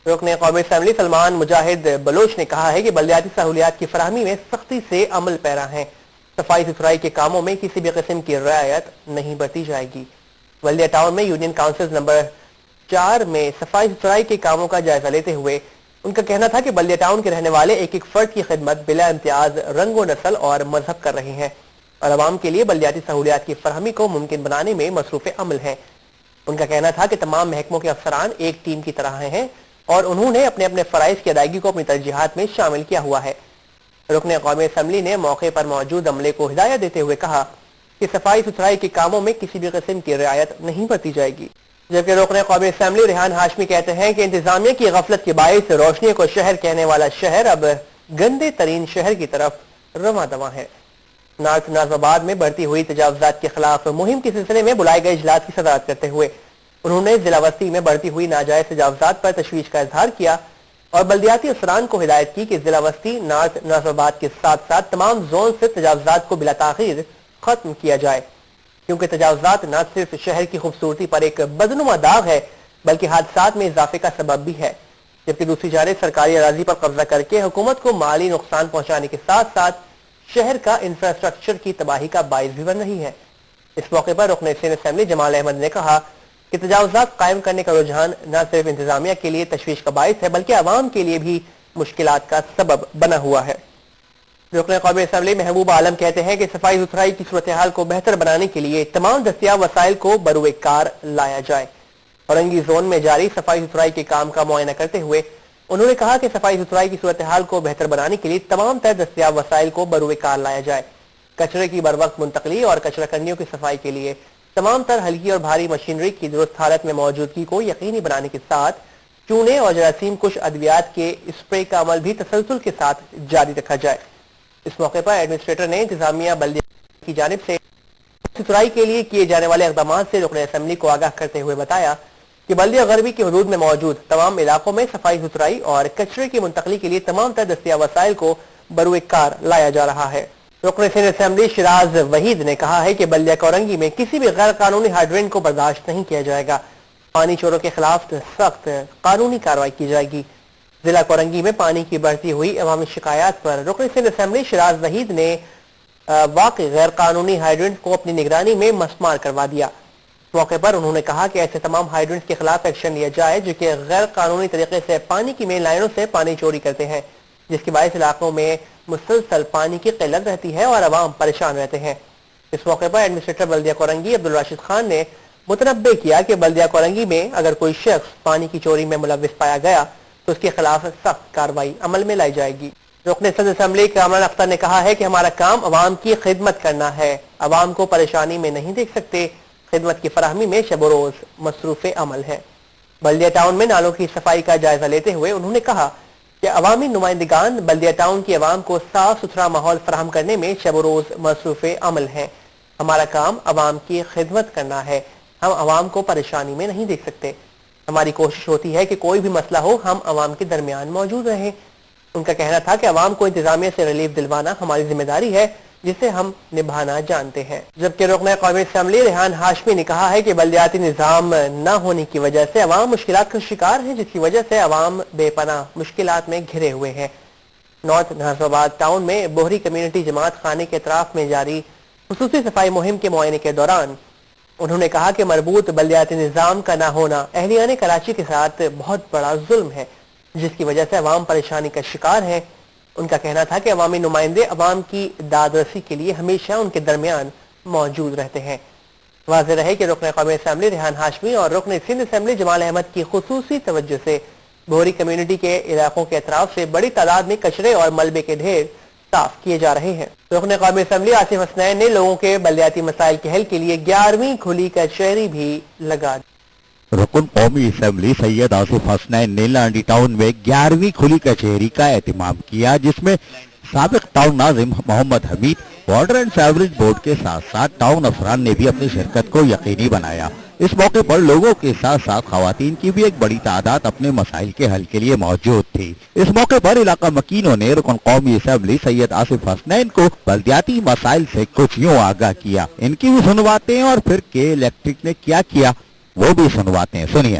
رکن قومی اسمبلی سلمان مجاہد بلوچ نے کہا ہے کہ بلدیاتی سہولیات کی فراہمی میں سختی سے عمل پیرا ہیں۔ صفائی ستھرائی کے کاموں میں کسی بھی قسم کی رعایت نہیں برتی جائے گی۔ بلدیہ ٹاؤن میں یونین کاؤنسل نمبر 4 میں صفائی ستھرائی کے کاموں کا جائزہ لیتے ہوئے ان کا کہنا تھا کہ بلدیہ ٹاؤن کے رہنے والے ایک ایک فرد کی خدمت بلا امتیاز رنگ و نسل اور مذہب کر رہے ہیں اور عوام کے لیے بلدیاتی سہولیات کی فراہمی کو ممکن بنانے میں مصروف عمل ہیں۔ ان کا کہنا تھا کہ تمام محکموں کے افسران ایک ٹیم کی طرح ہیں اور انہوں نے اپنے اپنے فرائض کی ادائیگی کو اپنی ترجیحات میں شامل کیا ہوا ہے۔ رکن قومی اسمبلی نے موقع پر موجود عملے کو ہدایت دیتے ہوئے کہا کہ صفائی ستھرائی کے کاموں میں کسی بھی قسم کی رعایت نہیں برتی جائے گی، جبکہ رکن قومی اسمبلی ریحان ہاشمی کہتے ہیں کہ انتظامیہ کی غفلت کے باعث روشنی کو شہر کہنے والا شہر اب گندے ترین شہر کی طرف رواں دواں ہے۔ نارتھ نازم آباد میں بڑھتی ہوئی تجاوزات کے خلاف مہم کے سلسلے میں بلائے گئے اجلاس کی صدارت کرتے ہوئے انہوں نے ضلع وسطی میں بڑھتی ہوئی ناجائز تجاوزات پر تشویش کا اظہار کیا اور بلدیاتی افسران کو ہدایت کی کہ ضلع وسطی نارتھ نازم آباد کے ساتھ ساتھ تمام زون سے تجاوزات کو بلا تاخیر ختم کیا جائے، کیونکہ تجاوزات نہ صرف شہر کی خوبصورتی پر ایک بدنما داغ ہے بلکہ حادثات میں اضافے کا سبب بھی ہے، جبکہ دوسری جانب سرکاری اراضی پر قبضہ کر کے حکومت کو مالی نقصان پہنچانے کے ساتھ ساتھ شہر کا انفراسٹرکچر کی تباہی کا باعث بھی بن رہی ہے۔ اس موقع پر رکن اسمبلی جمال احمد نے کہا کہ تجاوزات قائم کرنے کا رجحان نہ صرف انتظامیہ کے لیے تشویش کا باعث ہے بلکہ عوام کے لیے بھی مشکلات کا سبب بنا ہوا ہے۔ رکن قومی اسمبلی محبوب عالم کہتے ہیں کہ صفائی ستھرائی کی صورتحال کو بہتر بنانے کے لیے تمام دستیاب وسائل کو بروئے کار لایا جائے۔ اورنگی زون میں جاری صفائی ستھرائی کے کام کا معائنہ کرتے ہوئے انہوں نے کہا کہ صفائی ستھرائی کی صورتحال کو بہتر بنانے کے لیے تمام تر دستیاب وسائل کو بروئے کار لایا جائے۔ کچرے کی بروقت منتقلی اور کچرہ کنڈیوں کی صفائی کے لیے تمام تر ہلکی اور بھاری مشینری کی درست حالت میں موجودگی کو یقینی بنانے کے ساتھ چونے اور جراثیم کش ادویات کے اسپرے کا عمل بھی تسلسل کے ساتھ جاری رکھا جائے۔ اس موقع پر ایڈمنسٹریٹر نے انتظامیہ بلدیہ کی جانب سے ستھرائی کے لیے کیے جانے والے اقدامات سے رکن اسمبلی کو آگاہ کرتے ہوئے بتایا کہ بلدیہ غربی کی حدود میں موجود تمام علاقوں میں صفائی ستھرائی اور کچرے کی منتقلی کے لیے تمام تر دستیاب وسائل کو بروئے کار لایا جا رہا ہے۔ رکن اسمبلی شراز وحید نے کہا ہے کہ بلدیہ کورنگی میں کسی بھی غیر قانونی ہائیڈرینٹ کو برداشت نہیں کیا جائے گا۔ پانی چوروں کے خلاف سخت قانونی کارروائی کی جائے گی۔ ضلع کورنگی میں پانی کی بڑھتی ہوئی عوامی شکایات پر رکن اسمبلی شراز وحید نے واقع غیر قانونی ہائیڈرینٹ کو اپنی نگرانی میں مسمار کروا دیا۔ اس موقع پر انہوں نے کہا کہ ایسے تمام ہائیڈرینٹ کے خلاف ایکشن لیا جائے جو کہ غیر قانونی طریقے سے پانی کی مین لائنوں سے پانی چوری کرتے ہیں، جس کے باعث علاقوں میں مسلسل پانی کی قلت رہتی ہے اور عوام پریشان رہتے ہیں۔ اس موقع پر ایڈمنسٹریٹر بلدیہ کورنگی عبدالراشد خان نے متنبہ کیا کہ بلدیہ کورنگی میں اگر کوئی شخص پانی کی چوری میں ملوث پایا گیا تو اس کے خلاف سخت کارروائی عمل میں لائی جائے گی۔ رکن صدر اسمبلی کامران اختر نے کہا ہے کہ ہمارا کام عوام کی خدمت کرنا ہے، عوام کو پریشانی میں نہیں دیکھ سکتے، خدمت کی فراہمی میں شب و روز مصروف عمل ہے۔ بلدیہ ٹاؤن میں نالوں کی صفائی کا جائزہ لیتے ہوئے انہوں نے کہا کہ عوامی نمائندگان بلدیہ ٹاؤن کی عوام کو صاف ستھرا ماحول فراہم کرنے میں شب و روز مصروف عمل ہے۔ ہمارا کام عوام کی خدمت کرنا ہے، ہم عوام کو پریشانی میں نہیں دیکھ سکتے۔ ہماری کوشش ہوتی ہے کہ کوئی بھی مسئلہ ہو ہم عوام کے درمیان موجود رہیں۔ ان کا کہنا تھا کہ عوام کو انتظامیہ سے ریلیف دلوانا ہماری ذمہ داری ہے جسے ہم نبھانا جانتے ہیں۔ جبکہ رکن قومی اسمبلی ریحان ہاشمی نے کہا ہے کہ بلدیاتی نظام نہ ہونے کی وجہ سے عوام مشکلات کا شکار ہیں، جس کی وجہ سے عوام بے پناہ مشکلات میں گھرے ہوئے ہیں۔ نارتھ نازم آباد ٹاؤن میں بوہری کمیونٹی جماعت خانے کے اطراف میں جاری خصوصی صفائی مہم کے معائنے کے دوران انہوں نے کہا کہ مربوط بلدیاتی نظام کا نہ ہونا اہلیان کراچی کے ساتھ بہت بڑا ظلم ہے، جس کی وجہ سے عوام پریشانی کا شکار ہیں۔ ان کا کہنا تھا کہ عوامی نمائندے عوام کی داد رسی کے لیے ہمیشہ ان کے درمیان موجود رہتے ہیں۔ واضح رہے کہ رکن قومی اسمبلی ریحان ہاشمی اور رکن سندھ اسمبلی جمال احمد کی خصوصی توجہ سے بوہری کمیونٹی کے علاقوں کے اطراف سے بڑی تعداد میں کچرے اور ملبے کے ڈھیر صاف کیے جا رہے ہیں۔ رکن قومی اسمبلی آصف حسنین نے لوگوں کے بلدیاتی مسائل کے حل کے لیے 11ویں کھلی کچہری بھی لگا دی۔ رکن قومی اسمبلی سید آصف حسنین نے لانڈی ٹاؤن میں 11ویں کھلی کچہری کا اہتمام کیا، جس میں سابق ٹاؤن ناظم Muhammad Hamid, water and sewerage board کے ساتھ ساتھ ٹاؤن افسران نے بھی اپنی شرکت کو یقینی بنایا۔ اس موقع پر لوگوں کے ساتھ ساتھ خواتین کی بھی ایک بڑی تعداد اپنے مسائل کے حل کے لیے موجود تھی۔ اس موقع پر علاقہ مکینوں نے رکن قومی اسمبلی سید آصف حسنین کو بلدیاتی مسائل سے کچھ یوں آگاہ کیا۔ ان کی بھی سنواتے ہیں اور پھر کے الیکٹرک نے کیا وہ بھی سنواتے ہیں، سنیے۔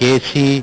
KC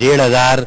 1,500